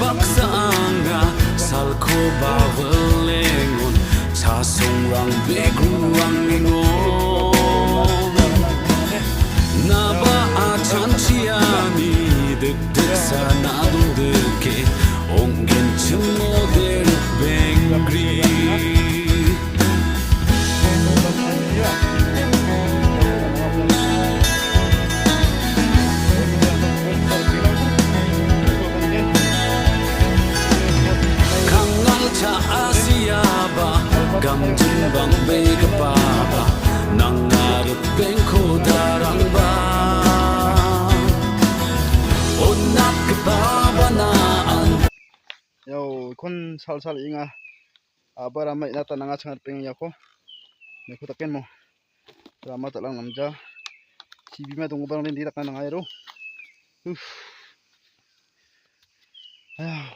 paksa nga salko bawelengon sasong rang begruang ingon naba achan chiani degdeg sana dudeke onggen chmoder bengri Gamjing bega baba nangarap bengko darang ba onak ke baba naan yo kon sal inga abara mai nata nanga sangat pengen yako neko taken mo rama talang namja si bima tunggu barang din tidak nang aero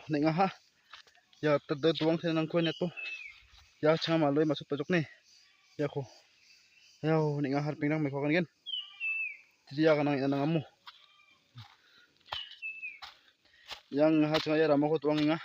nenga ha ya terde tuang senang ko neto ya chama maloi masuk pojok nih ya ko yo nenga har pingrang me ko kan gen dia kan nang amu yang ha changa ya rama ko tuang inga